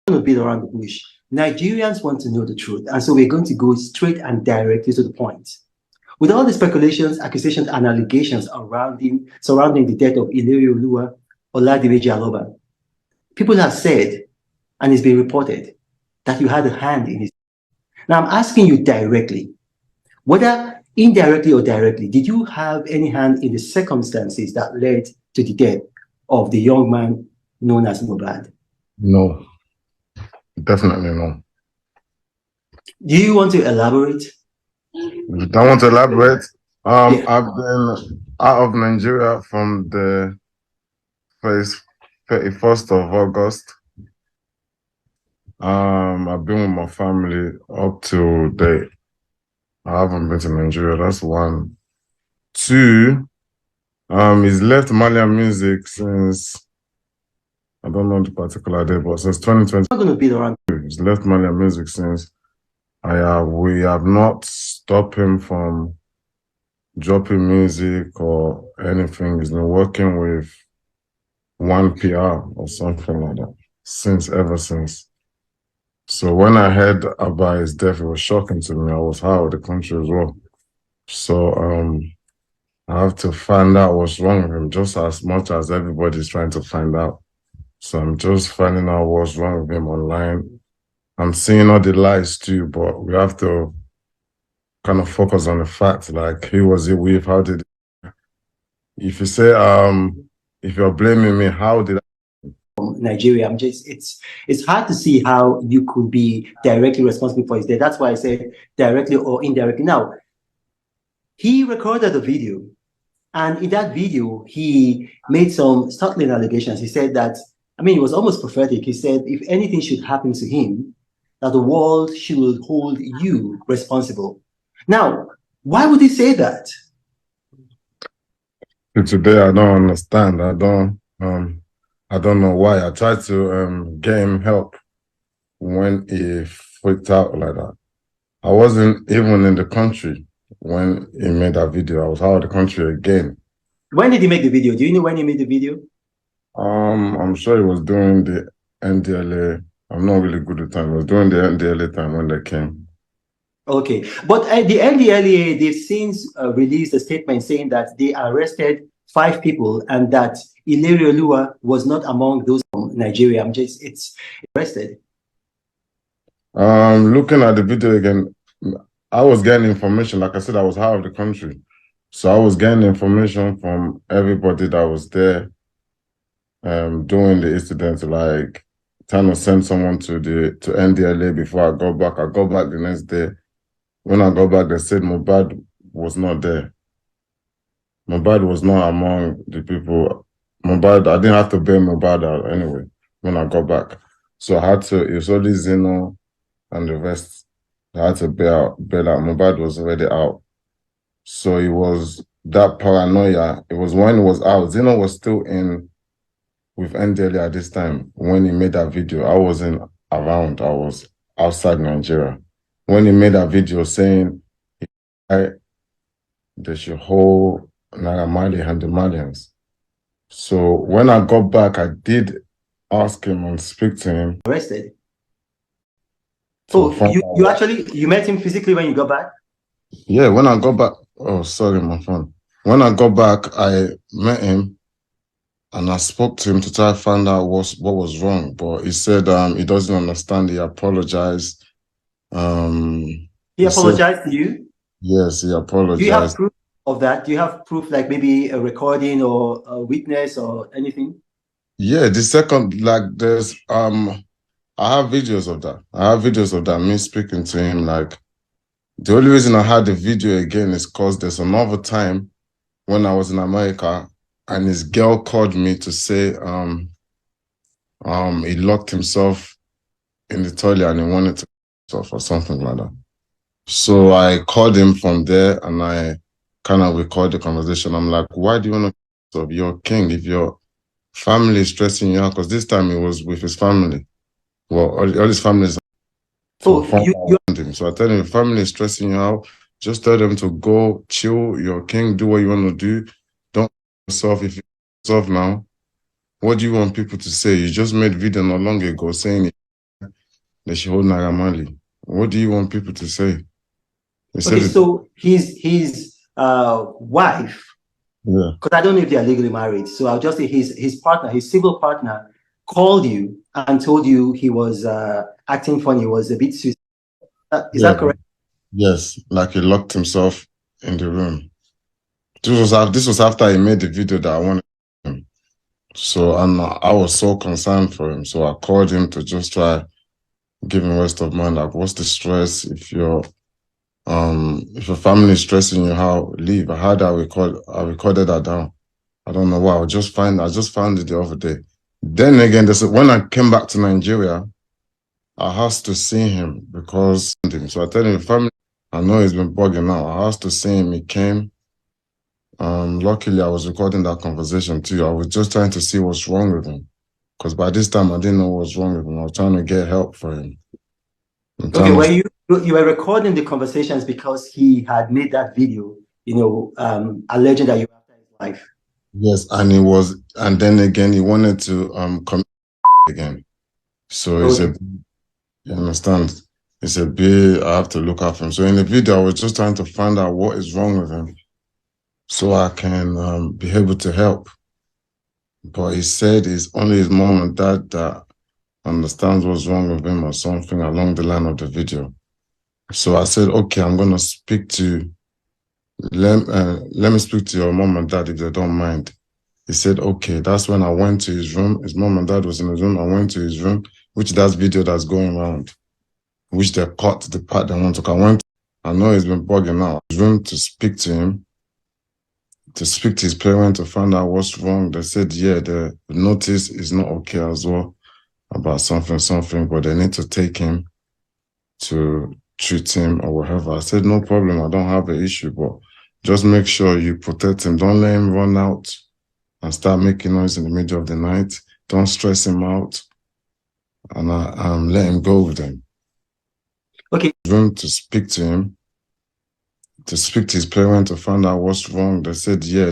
going to beat around the bush. Nigerians want to know the truth, and so we're going to go straight and directly to the point. With all the speculations, accusations, and allegations surrounding the death of Ilerioluwa Oladimeji Aloba, people have said, and it's been reported, that you had a hand in it. Now, I'm asking you directly, whether indirectly or directly, did you have any hand in the circumstances that led to the death of the young man known as Mohbad? No, definitely no. Do you want to elaborate? I want to elaborate. Yeah. I've been out of Nigeria from the 31st of August. I've been with my family up to date. I haven't been to Nigeria. That's one. Two, he's left Malian music since, I don't know the particular day, but since 2020. I'm not going to beat around. He's left Malian music since. We have not stopped him from dropping music or anything. He's been working with One PR or something like that ever since. So when I heard about his death, it was shocking to me. I was out of the country as well. So I have to find out what's wrong with him just as much as everybody's trying to find out. So I'm just finding out what's wrong with him online. I'm seeing all the lies too, but we have to kind of focus on the fact, like, who was it with? How did it? If you say, if you're blaming me, how did I? Nigeria, it's hard to see how you could be directly responsible for his death. That's why I said directly or indirectly. Now, he recorded a video, and in that video, he made some startling allegations. He said that, I mean, it was almost prophetic. He said, if anything should happen to him, that the world should hold you responsible. Now, why would he say that? Today, I don't understand. I don't know why. I tried to get him help when he freaked out like that. I wasn't even in the country when he made that video. I was out of the country again. When did he make the video? Do you know when he made the video? I'm sure he was doing the NDLA. I'm not really good at time. He was doing the NDLA time when they came. Okay, but the NDLA, they've since released a statement saying that they arrested 5 people and that Ilerioluwa was not among those from Nigeria. It's arrested. Looking at the video again, I was getting information. Like I said, I was out of the country. So I was getting information from everybody that was there doing the incident, like trying to send someone to NDLA before I got back. I got back the next day. When I got back, they said MOHBAD was not there. MOHBAD was not among the people. MOHBAD, I didn't have to bail MOHBAD out anyway when I got back. So I had to, it was only Zeno and the rest. I had to bail out. MOHBAD was already out. So it was that paranoia. It was when it was out. Zeno was still in with NDLA at this time when he made that video. I wasn't around. I was outside Nigeria. When he made that video saying they should hold Naira Marley and the Malians. So when I got back, I did ask him and speak to him. Arrested? So you met him physically when you got back? Yeah, when I got back. Oh, sorry, my phone. When I got back, I met him and I spoke to him to try to find out what was wrong. But he said he doesn't understand. He apologized. He apologized to you? Yes, he apologized. Do you have proof of that? Do you have proof, like maybe a recording or a witness or anything? Yeah, the second, like there's I have videos of that. I have videos of that, me speaking to him. Like the only reason I had the video again is because there's another time when I was in America and his girl called me to say he locked himself in the toilet and he wanted to or something like that. So I called him from there and I kind of recorded the conversation. I'm like, why do you want to you're king if your family is stressing you out? Because this time he was with his family. Well, all his family is so him. So I tell him, if family is stressing you out, just tell them to go chill, you're king, do what you want to do. Don't yourself. If you're yourself now, what do you want people to say? You just made video not long ago saying that she hold Naira Marley. What do you want people to say? Okay, so his wife, yeah, because I don't know if they are legally married, so I'll just say his partner, his civil partner, called you and told you he was acting funny, was a bit suicidal. Is yeah, that correct? yes, like he locked himself in the room. This was after he made the video that I wanted him. So and I was so concerned for him. So I called him to just try give him rest of mind. Like, what's the stress if your family is stressing you, how leave? I had that I recorded that down. I don't know why. I just found it the other day. Then again, when I came back to Nigeria, I asked to see him because so I tell him family, I know he's been bugging out. I asked to see him, he came. Luckily I was recording that conversation too. I was just trying to see what's wrong with him. Because by this time I didn't know what was wrong with him. I was trying to get help for him. Okay, well, you were recording the conversations because he had made that video, alleging that you were after his life. Yes, and then again he wanted to come again. So he said, you understand? He said, I have to look after him. So in the video, I was just trying to find out what is wrong with him so I can be able to help. But he said it's only his mom and dad that understands what's wrong with him or something along the line of the video. So I said, okay, I'm going to speak to, let me speak to your mom and dad if they don't mind. He said, okay. That's when I went to his room. His mom and dad was in his room. I went to his room, which that's video that's going around, which they cut the part they want to. I know he's been bugging out. His room to speak to him, to speak to his parents to find out what's wrong. They said, yeah, the notice is not okay as well about something, but they need to take him to treat him or whatever. I said, no problem. I don't have an issue, but just make sure you protect him. Don't let him run out and start making noise in the middle of the night. Don't stress him out, and let him go with them. Okay. Room to speak to him, to speak to his parents to find out what's wrong. They said, yeah,